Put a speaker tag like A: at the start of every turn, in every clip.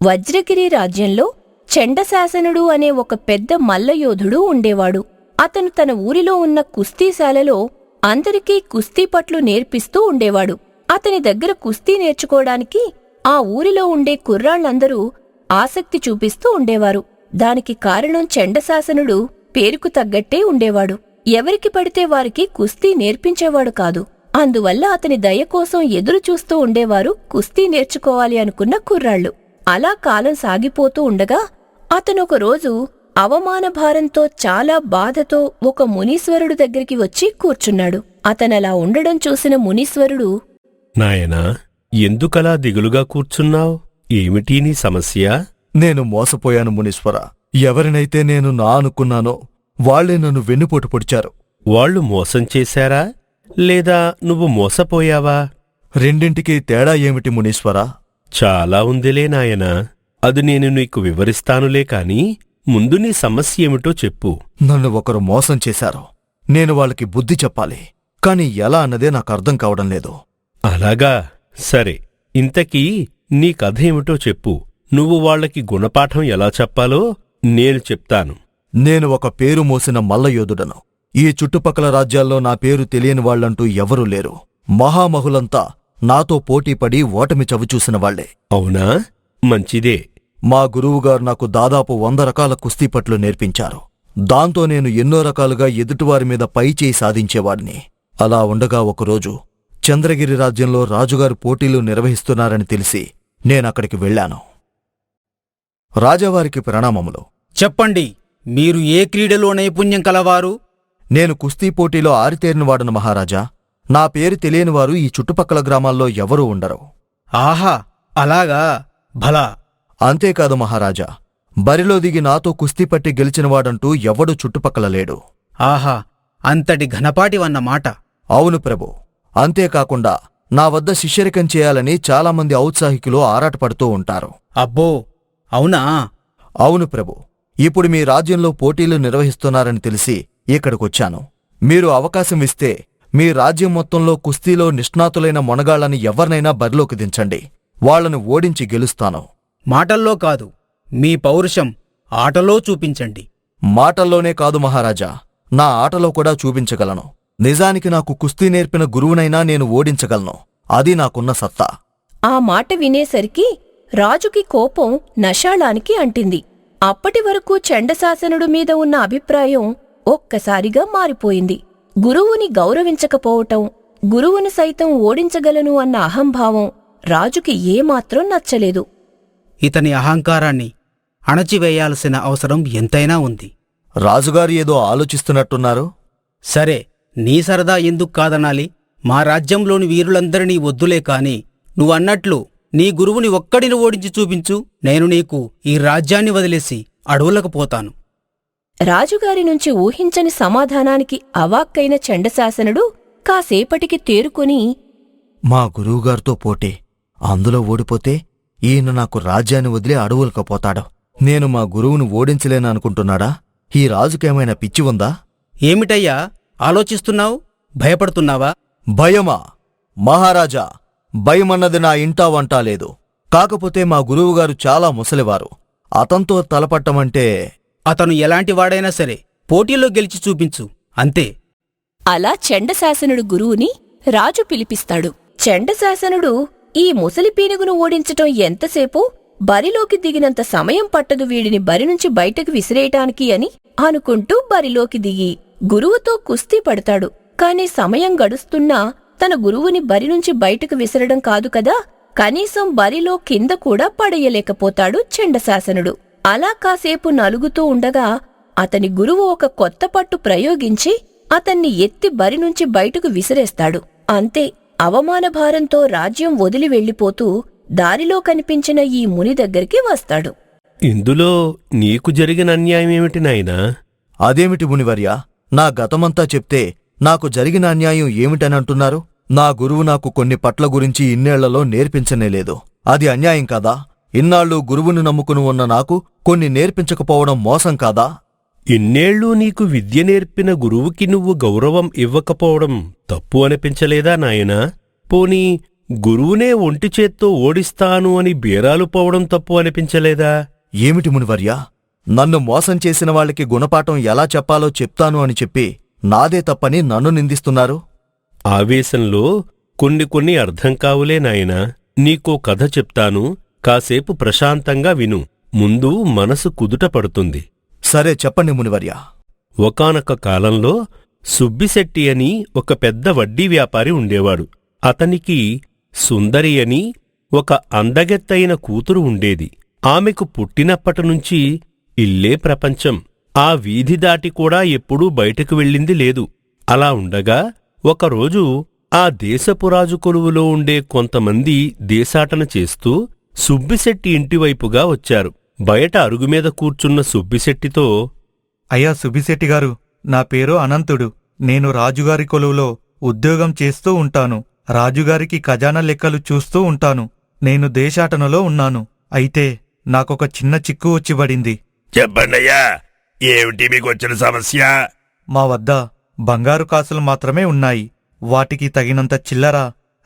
A: వజ్రగిరి రాజ్యంలో చండశాసనుడు అనే ఒక పెద్ద మల్లయోధుడు ఉండేవాడు. అతను తన ఊరిలో ఉన్న కుస్తీశాలలో అందరికీ కుస్తీ పట్లు నేర్పిస్తూ ఉండేవాడు. అతని దగ్గర కుస్తీ నేర్చుకోవడానికి ఆ ఊరిలో ఉండే కుర్రాళ్లందరూ ఆసక్తి చూపిస్తూ ఉండేవారు. దానికి కారణం చండశాసనుడు పేరుకు తగ్గట్టే ఉండేవాడు. ఎవరికి పడితే వారికి కుస్తీ నేర్పించేవాడు కాదు. అందువల్ల అతని దయ కోసం ఎదురుచూస్తూ ఉండేవారు కుస్తీ నేర్చుకోవాలి అనుకున్న కుర్రాళ్లు. అలా కాలం సాగిపోతూ ఉండగా అతనొకరోజు అవమానభారంతో చాలా బాధతో ఒక మునీశ్వరుడు దగ్గరికి వచ్చి కూర్చున్నాడు. అతనలా ఉండడం చూసిన మునీశ్వరుడు,
B: నాయనా, ఎందుకలా దిగులుగా కూర్చున్నావ్? ఏమిటీ నీ సమస్య?
C: నేను మోసపోయాను మునీశ్వర. ఎవరినైతే నేను నా అనుకున్నానో వాళ్లే నన్ను వెన్నుపోటు పొడిచారు.
B: వాళ్ళు మోసం చేశారా లేదా నువ్వు మోసపోయావా?
C: రెండింటికీ తేడా ఏమిటి మునీశ్వరా?
B: చాలా ఉందిలే నాయనా, అది నేను నీకు వివరిస్తానులే కాని ముందు నీ సమస్య ఏమిటో చెప్పు.
C: నన్ను ఒకరు మోసం చేశారు. నేను వాళ్ళకి బుద్ధి చెప్పాలి, కాని ఎలా అన్నదే నాకర్థం కావడం లేదు.
B: అలాగా, సరే, ఇంతకీ నీ కథ ఏమిటో చెప్పు. నువ్వు వాళ్లకి గుణపాఠం ఎలా చెప్పాలో నేను చెప్తాను.
C: నేను ఒక పేరు మోసిన మల్లయోధుడను. ఈ చుట్టుపక్కల రాజ్యాల్లో నా పేరు తెలియని వాళ్లంటూ ఎవరూ లేరు. మహామహులంతా నాతో పోటీపడి ఓటమి చవిచూసిన వాళ్లే.
B: అవునా? మంచిదే.
C: మా గురువుగారు నాకు దాదాపు 100 రకాల కుస్తీపట్లు నేర్పించారు. దాంతో నేను ఎన్నో రకాలుగా ఎదుటివారి మీద పైచేయి సాధించేవాడిని. అలా ఉండగా ఒకరోజు చంద్రగిరి రాజ్యంలో రాజుగారు పోటీలు నిర్వహిస్తున్నారని తెలిసి నేనక్కడికి వెళ్లాను. రాజావారికి ప్రణామములు.
D: చెప్పండి, మీరు ఏ క్రీడలో నైపుణ్యం కలవారు?
C: నేను కుస్తీ పోటీలో ఆరితేరినవాడను మహారాజా. నా పేరు తెలియనివారు ఈ చుట్టుపక్కల గ్రామాల్లో ఎవరూ ఉండరు.
D: ఆహా, అలాగా, భలా.
C: అంతేకాదు మహారాజా, బరిలో దిగి నాతో కుస్తీపట్టి గెలిచినవాడంటూ ఎవడూ చుట్టుపక్కల లేడు.
D: ఆహా, అంతటి ఘనపాటివన్నమాట.
C: అవును ప్రభు. అంతేకాకుండా నా వద్ద శిష్యరికం చేయాలని చాలామంది ఔత్సాహికులు ఆరాటపడుతూ ఉంటారు.
D: అబ్బో, అవునా?
C: అవును ప్రభు. ఇప్పుడు మీ రాజ్యంలో పోటీలు నిర్వహిస్తున్నారని తెలిసి ఇక్కడికొచ్చాను. మీరు అవకాశం ఇస్తే మీ రాజ్యం మొత్తంలో కుస్తీలో నిష్ణాతులైన మొనగాళ్లని ఎవరినైనా బరిలోకి దించండి. వాళ్లను ఓడించి గెలుస్తాను.
D: మాటల్లో కాదు, మీ పౌరుషం ఆటలో చూపించండి.
C: మాటల్లోనే కాదు మహారాజా, నా ఆటలో కూడా చూపించగలను. నిజానికి నాకు కుస్తీ నేర్పిన గురువునైనా నేను ఓడించగలను. అది నాకున్న సత్తా.
A: ఆ మాట వినేసరికి రాజుకి కోపం నషాళానికి అంటింది. అప్పటివరకు చండశాసనుడు మీద ఉన్న అభిప్రాయం ఒక్కసారిగా మారిపోయింది. గురువుని గౌరవించకపోవటం, గురువును సైతం ఓడించగలను అన్న అహంభావం రాజుకి ఏమాత్రం నచ్చలేదు.
D: ఇతని అహంకారాన్ని అణచివేయాల్సిన అవసరం ఎంతైనా ఉంది.
C: రాజుగారు ఏదో ఆలోచిస్తున్నట్టున్నారు.
D: సరే, నీ సరదా ఎందుకు కాదనాలి? మా రాజ్యంలోని వీరులందరినీ వద్దులే కాని నువ్వన్నట్లు నీ గురువుని ఒక్కడిని ఓడించి చూపించు. నేను నీకు ఈ రాజ్యాన్ని వదిలేసి అడవులకు పోతాను.
A: రాజుగారి నుంచి ఊహించని సమాధానానికి అవాక్కైన చండశాసనుడు కాసేపటికి తేరుకొని,
C: మా గురువుగారితో పోటీ, అందులో ఓడిపోతే ఈయన నాకు రాజ్యాన్ని వదిలి అడవులకు పోతాడు. నేను మా గురువును ఓడించలేననుకుంటున్నాడా? ఈ రాజుకేమైనా పిచ్చి ఉందా?
D: ఏమిటయ్యా ఆలోచిస్తున్నావు? భయపడుతున్నావా?
C: భయమా? మహారాజా, భయమన్నది నా ఇంటా వంటా లేదు. కాకపోతే మా గురువుగారు చాలా ముసలివారు. అతంతో తలపట్టమంటే...
D: అతను ఎలాంటివాడైనా సరే పోటీలో గెలిచి చూపించు, అంతే.
A: అలా చండశాసనుడు గురువుని రాజు పిలిపిస్తాడు. చండశాసనుడు ఈ ముసలి పీనుగును ఓడించటం ఎంతసేపు, బరిలోకి దిగినంత సమయం పట్టదు వీడిని బరినుంచి బయటకు విసిరేయటానికి అని అనుకుంటూ బరిలోకి దిగి గురువుతో కుస్తీ పడతాడు. కాని సమయం గడుస్తున్నా తన గురువుని బరినుంచి బయటకు విసరడం కాదు కదా, కనీసం బరిలో కింద కూడా పడేయలేకపోతాడు చండశాసనుడు. అలా కాసేపు నలుగుతూ ఉండగా అతని గురువు ఒక కొత్త పట్టు ప్రయోగించి అతన్ని ఎత్తి బరినుంచి బయటకు విసిరేస్తాడు. అంతే, అవమానభారంతో రాజ్యం వదిలి వెళ్లిపోతూ దారిలో కనిపించిన ఈ ముని దగ్గరికి వస్తాడు.
B: ఇందులో నీకు జరిగిన అన్యాయమేమిటి నాయనా?
C: అదేమిటి మునివర్యా, నా గతమంతా చెప్తే నాకు జరిగిన అన్యాయం ఏమిటనంటున్నారు? నా గురువు నాకు కొన్ని పట్ల గురించి ఇన్నేళ్లలో నేర్పించనేలేదు. అది అన్యాయం కాదా? ఇన్నాళ్ళు గురువుని నమ్ముకుని ఉన్న నాకు కొన్ని నేర్పించకపోవడం మోసం కాదా?
B: ఇన్నేళ్లు నీకు విద్య నేర్పిన గురువుకి నువ్వు గౌరవం ఇవ్వకపోవడం తప్పు అనిపించలేదా నాయనా? పోనీ గురువునే ఒంటి చేత్తో ఓడిస్తాను అని బేరాలు పోవడం తప్పు అనిపించలేదా?
C: ఏమిటి మునివర్యా, నన్ను మోసం చేసిన వాళ్ళకి గుణపాఠం ఎలా చెప్పాలో చెప్తాను అని చెప్పి నాదే తప్పని నన్ను నిందిస్తున్నారు?
B: ఆవేశంలో కొన్ని అర్థం కావులే నాయనా. నీకో కథ చెప్తాను, కాసేపు ప్రశాంతంగా విను. ముందు మనసు కుదుట పడుతుంది.
C: సరే చెప్పండి మునివర్యా.
B: ఒకానొక కాలంలో సుబ్బిశెట్టి అని ఒక పెద్ద వడ్డీ వ్యాపారి ఉండేవాడు. అతనికి సుందరి అని ఒక అందగెత్తైన కూతురు ఉండేది. ఆమెకు పుట్టినప్పటినుంచి ఇల్లే ప్రపంచం. ఆ వీధి దాటి కూడా ఎప్పుడూ బయటకు వెళ్ళింది లేదు. అలా ఉండగా ఒకరోజు ఆ దేశపురాజు కొలువులో ఉండే కొంతమంది దేశాటన చేస్తూ సుబ్బిశెట్టి ఇంటివైపుగా వచ్చారు. బయట అరుగుమీద కూర్చున్న సుబ్బిశెట్టితో,
E: అయ్యా సుబ్బిశెట్టిగారు, నా పేరు అనంతుడు. నేను రాజుగారి కొలువులో ఉద్యోగం చేస్తూ ఉంటాను. రాజుగారికి ఖజానా లెక్కలు చూస్తూ ఉంటాను. నేను దేశాటనలో ఉన్నాను. అయితే నాకొక చిన్న చిక్కు వచ్చిబడింది.
B: చెప్పండయ్యా, ఏమిటి మీకొచ్చిన సమస్య?
E: మా వద్ద బంగారు కాసులు మాత్రమే ఉన్నాయి. వాటికి తగినంత చిల్లర,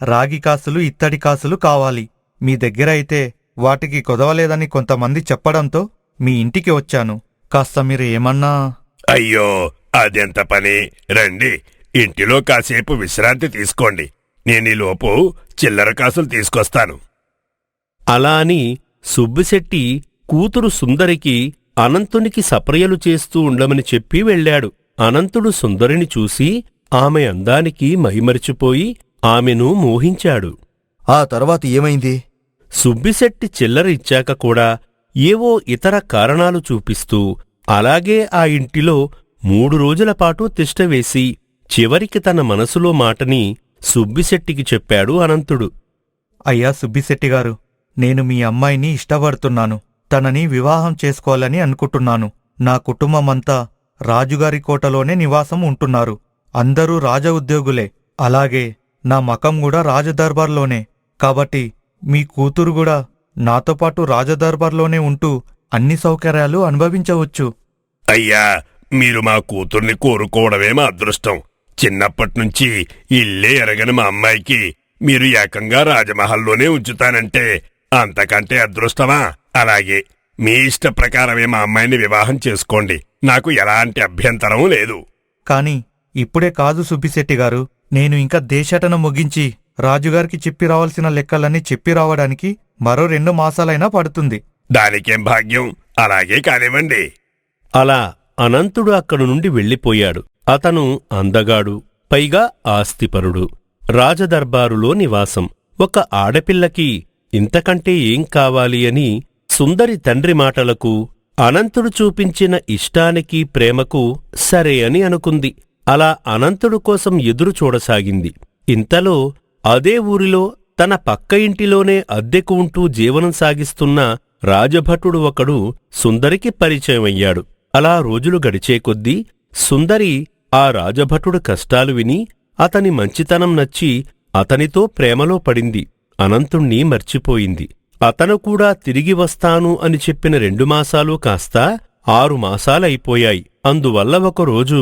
E: రాగి కాసులు, ఇత్తడి కాసులు కావాలి. మీ దగ్గర అయితే వాటికి కుదవలేదని కొంతమంది చెప్పడంతో మీ ఇంటికి వచ్చాను. కాస్త మీరు ఏమన్నా...
F: అయ్యో, అదెంత పని. రండి, ఇంటిలో కాసేపు విశ్రాంతి తీసుకోండి. నేనీలోపు చిల్లర కాసులు తీసుకొస్తాను.
B: అలా అని సుబ్బిశెట్టి కూతురు సుందరికి అనంతునికి సప్రయలు చేస్తూ ఉండమని చెప్పి వెళ్ళాడు. అనంతుడు సుందరిని చూసి ఆమె అందానికి మైమరిచిపోయి ఆమెను మోహించాడు.
C: ఆ తర్వాత ఏమైంది?
B: సుబ్బిశెట్టి చిల్లర ఇచ్చాక కూడా ఏవో ఇతర కారణాలు చూపిస్తూ అలాగే ఆ ఇంటిలో 3 రోజులపాటు తిష్టవేసి చివరికి తన మనసులో మాటని సుబ్బిశెట్టికి చెప్పాడు అనంతుడు.
E: అయ్యా సుబ్బిశెట్టిగారు, నేను మీ అమ్మాయిని ఇష్టపడుతున్నాను. తనని వివాహం చేసుకోవాలని అనుకుంటున్నాను. నా కుటుంబమంతా రాజుగారి కోటలోనే నివాసం ఉంటున్నారు. అందరూ రాజ ఉద్యోగులే. అలాగే నా మకం కూడా రాజదర్బార్లోనే. కాబట్టి మీ కూతురు కూడా నాతో పాటు రాజదర్బార్లోనే ఉంటూ అన్ని సౌకర్యాలు అనుభవించవచ్చు.
F: అయ్యా, మీరు మా కూతుర్ని కోరుకోవడమే మా అదృష్టం. చిన్నప్పట్నుంచి ఇల్లే ఎరగని మా అమ్మాయికి మీరు ఏకంగా రాజమహల్లోనే ఉంచుతానంటే అంతకంటే అదృష్టమా? అలాగే మీ ఇష్ట ప్రకారమే మా అమ్మాయిని వివాహం చేసుకోండి. నాకు ఎలాంటి అభ్యంతరం లేదు.
E: కాని ఇప్పుడే కాదు సుబ్బిశెట్టిగారు. నేను ఇంకా దేశాటన ముగించి రాజుగారికి చెప్పి రావాల్సిన లెక్కలన్నీ చెప్పి రావడానికి మరో 2 మాసాలైనా పడుతుంది.
F: దానికేం భాగ్యం. అలాగే కానివ్వండి.
B: అలా అనంతుడు అక్కడి నుండి వెళ్ళిపోయాడు. అతను అందగాడు, పైగా ఆస్తిపరుడు. రాజదర్బారులో నివాసం. ఒక ఆడపిల్లకి ఇంతకంటే ఏం కావాలి అని సుందరి తండ్రి మాటలకు, అనంతుడు చూపించిన ఇష్టానికి, ప్రేమకు సరే అని అనుకుంది. అలా అనంతుడు కోసం ఎదురు చూడసాగింది. ఇంతలో అదే ఊరిలో తన పక్క ఇంటిలోనే అద్దెకు ఉంటూ జీవనం సాగిస్తున్న రాజభటుడు ఒకడు సుందరికి పరిచయమయ్యాడు. అలా రోజులు గడిచే కొద్దీ సుందరి ఆ రాజభటుడు కష్టాలు విని అతని మంచితనం నచ్చి అతనితో ప్రేమలో పడింది. అనంతుణ్ణి మర్చిపోయింది. అతను కూడా తిరిగి వస్తాను అని చెప్పిన 2 మాసాలు కాస్త 6 మాసాలైపోయాయి. అందువల్ల ఒకరోజు,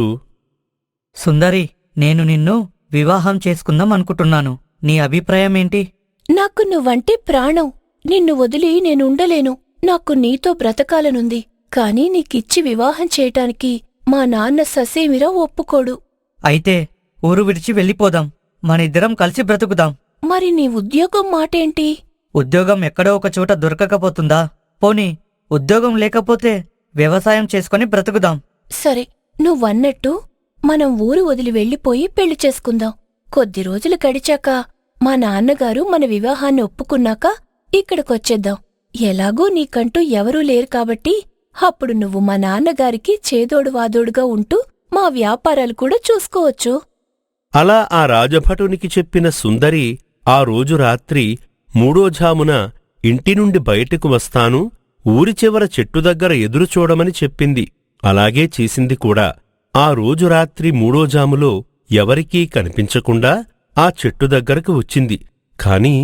G: సుందరి, నేను నిన్ను వివాహం చేసుకుందాం అనుకుంటున్నాను. నీ అభిప్రాయమేంటి?
A: నాకు నువ్వంటే ప్రాణం. నిన్ను వదిలి నేనుండలేను. నాకు నీతో బ్రతకాలనుంది. కాని నీకిచ్చి వివాహం చేయటానికి మా నాన్న ససేమిరా ఒప్పుకోడు.
G: అయితే ఊరు విడిచి వెళ్ళిపోదాం. మనిద్దరం కలిసి బ్రతుకుదాం.
A: మరి నీ ఉద్యోగం మాటేంటి?
G: ఉద్యోగం ఎక్కడో ఒక చోట దొరకకపోతుందా? పోనీ ఉద్యోగం లేకపోతే వ్యవసాయం చేసుకుని బ్రతుకుదాం.
A: సరే, నువ్వన్నట్టు మనం ఊరు వదిలి వెళ్ళిపోయి పెళ్లి చేసుకుందాం. కొద్ది రోజులు గడిచాక మా నాన్నగారు మన వివాహాన్ని ఒప్పుకున్నాక ఇక్కడికొచ్చేద్దాం. ఎలాగూ నీకంటూ ఎవరూ లేరు కాబట్టి అప్పుడు నువ్వు మా నాన్నగారికి చేదోడు వాదోడుగా ఉంటూ మా వ్యాపారాలు కూడా చూసుకోవచ్చు.
B: అలా ఆ రాజభటునికి చెప్పిన సుందరి ఆ రోజు రాత్రి 3వ జామున ఇంటి నుండి బయటకు వస్తాను, ఊరి చివర చెట్టు దగ్గర ఎదురుచూడమని చెప్పింది. అలాగే చేసింది కూడా. ఆ రోజు రాత్రి 3వ జాములో ఎవరికీ కనిపించకుండా ఆ చెట్టు దగ్గరకు వచ్చింది. కాని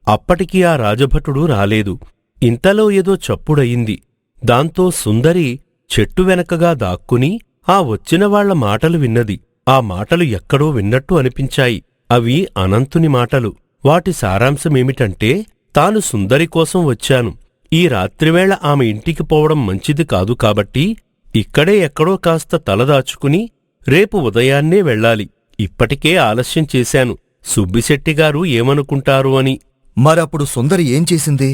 B: అప్పటికి ఆ రాజభటుడు రాలేదు. ఇంతలో ఏదో చప్పుడయింది. దాంతో సుందరి చెట్టు వెనకగా దాక్కుని ఆ వచ్చినవాళ్ల మాటలు విన్నది. ఆ మాటలు ఎక్కడో విన్నట్టు అనిపించాయి. అవి అనంతుని మాటలు. వాటి సారాంశమేమిటంటే, తాను సుందరి కోసం వచ్చాను. ఈ రాత్రివేళ ఆమె ఇంటికి పోవడం మంచిది కాదు కాబట్టి ఇక్కడే ఎక్కడో కాస్త తలదాచుకుని రేపు ఉదయాన్నే వెళ్ళాలి. ఇప్పటికే ఆలస్యం చేశాను. సుబ్బిశెట్టిగారు ఏమనుకుంటారు అని.
C: మరప్పుడు సుందరి ఏం చేసింది?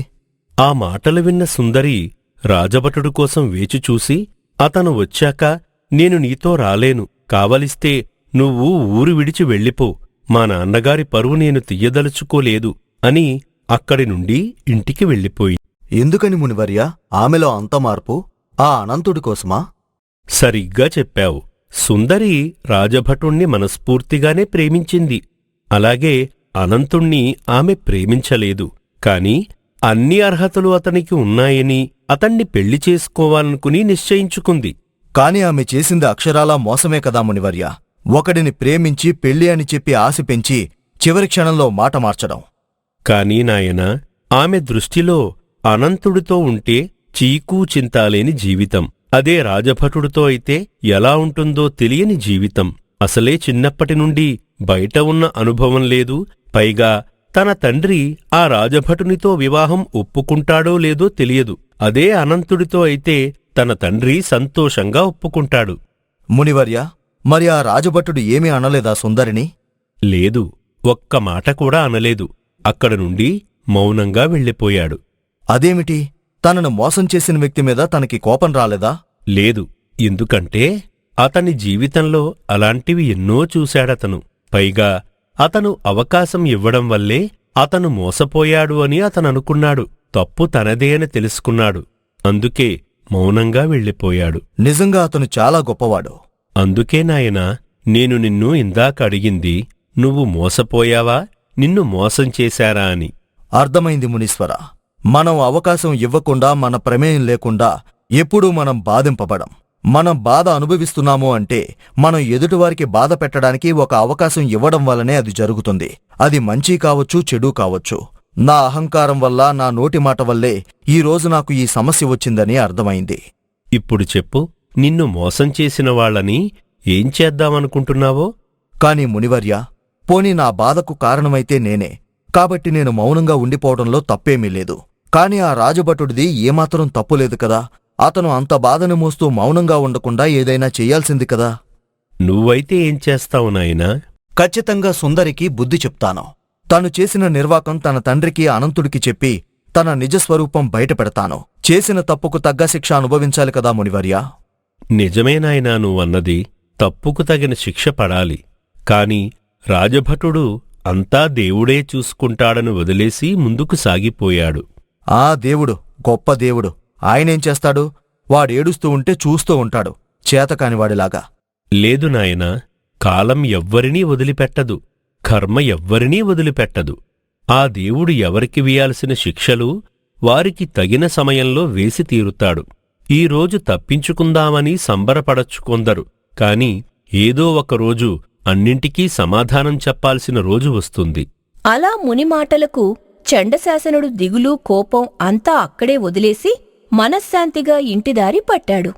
B: ఆ మాటలు విన్న సుందరి రాజభటుడు కోసం వేచిచూసి, అతను వచ్చాక నేను నీతో రాలేను, కావలిస్తే నువ్వు ఊరు విడిచి వెళ్ళిపో, మా నాన్నగారి పరువు నేను తియ్యదలుచుకోలేదు అని అక్కడి నుండి ఇంటికి వెళ్ళిపోయి.
C: ఎందుకని మునివర్య ఆమెలో అంత మార్పు? ఆ అనంతుడి కోసమా?
B: సరిగ్గా చెప్పావు. సుందరి రాజభటుణ్ణి మనస్ఫూర్తిగానే ప్రేమించింది. అలాగే అనంతుణ్ణి ఆమె ప్రేమించలేదు. కాని అన్ని అర్హతలు అతనికి ఉన్నాయని అతణ్ణి పెళ్లి చేసుకోవాలనుకుని నిశ్చయించుకుంది.
C: కాని ఆమె చేసింది అక్షరాలా మోసమే కదా మునివర్య. ఒకడిని ప్రేమించి పెళ్లి అని చెప్పి ఆశ పెంచి చివరి క్షణంలో మాట మార్చడం.
B: కాని నాయనా, ఆమె దృష్టిలో అనంతుడితో ఉంటే చీకూ చింతాలేని జీవితం, అదే రాజభటుడితో అయితే ఎలా ఉంటుందో తెలియని జీవితం. అసలే చిన్నప్పటి నుండి బయట ఉన్న అనుభవం లేదు. పైగా తన తండ్రి ఆ రాజభటునితో వివాహం ఒప్పుకుంటాడో లేదో తెలియదు. అదే అనంతుడితో అయితే తన తండ్రి సంతోషంగా ఒప్పుకుంటాడు.
C: మునివర్య, మరి ఆ రాజభటుడు ఏమీ అనలేదా సుందరిని?
B: లేదు, ఒక్క మాట కూడా అనలేదు. అక్కడ నుండి మౌనంగా వెళ్ళిపోయాడు.
C: అదేమిటి? తనను మోసం చేసిన వ్యక్తి మీద తనకి కోపం రాలేదా?
B: లేదు, ఎందుకంటే అతని జీవితంలో అలాంటివి ఎన్నో చూశాడతను. పైగా అతను అవకాశం ఇవ్వడం వల్లే అతను మోసపోయాడు అని అతననుకున్నాడు. తప్పు తనదే అని తెలుసుకున్నాడు. అందుకే మౌనంగా వెళ్ళిపోయాడు.
C: నిజంగా అతను చాలా గొప్పవాడు.
B: అందుకే నాయనా, నేను నిన్ను ఇందాక అడిగింది, నువ్వు మోసపోయావా, నిన్ను మోసం చేశారా అని.
C: అర్థమైంది మునీశ్వర. మనం అవకాశం ఇవ్వకుండా, మన ప్రమేయం లేకుండా ఎప్పుడూ మనం బాధింపబడం. మనం బాధ అనుభవిస్తున్నాము అంటే మనం ఎదుటివారికి బాధ పెట్టడానికి ఒక అవకాశం ఇవ్వడం వల్లనే అది జరుగుతుంది. అది మంచి కావచ్చు, చెడు కావచ్చు. నా అహంకారం వల్ల, నా నోటి మాట వల్లే ఈరోజు నాకు ఈ సమస్య వచ్చిందని అర్థమైంది.
B: ఇప్పుడు చెప్పు, నిన్ను మోసం చేసిన వాళ్ళని ఏం చేద్దామనుకుంటున్నావో?
C: కాని మునివర్య, పోనీ నా బాధకు కారణమైతే నేనే, కాబట్టి నేను మౌనంగా ఉండిపోవడంలో తప్పేమీ లేదు. కాని ఆ రాజభటుడిది ఏమాత్రం తప్పులేదు కదా. అతను అంత బాధను మోస్తూ మౌనంగా ఉండకుండా ఏదైనా చెయ్యాల్సింది కదా.
B: నువ్వైతే ఏం చేస్తావు నాయనా?
C: ఖచ్చితంగా సుందరికి బుద్ధి చెప్తాను. తను చేసిన నిర్వాకం తన తండ్రికి అనంతుడికి చెప్పి తన నిజస్వరూపం బయటపెడతాను. చేసిన తప్పుకు తగ్గ శిక్ష అనుభవించాలి కదా మునివర్య.
B: నిజమే నాయనా నువ్వన్నది. తప్పుకు తగిన శిక్ష పడాలి. కాని రాజభటుడు అంతా దేవుడే చూసుకుంటాడని వదిలేసి ముందుకు సాగిపోయాడు.
C: ఆ దేవుడు గొప్ప దేవుడు. ఆయనేం చేస్తాడు? వాడేడుస్తూ ఉంటే చూస్తూ ఉంటాడు, చేతకానివాడిలాగా.
B: లేదు నాయనా, కాలం ఎవ్వరినీ వదిలిపెట్టదు, కర్మ ఎవ్వరినీ వదిలిపెట్టదు. ఆ దేవుడు ఎవరికి వేయాల్సిన శిక్షలు వారికి తగిన సమయంలో వేసి తీరుతాడు. ఈరోజు తప్పించుకుందామని సంబరపడచ్చు కొందరు. కాని ఏదో ఒకరోజు అన్నింటికీ సమాధానం చెప్పాల్సిన రోజు వస్తుంది.
A: అలా ముని మాటలకు చండశాసనుడు దిగులు, కోపం అంతా అక్కడే వదిలేసి మనశ్శాంతిగా ఇంటిదారి పట్టాడు.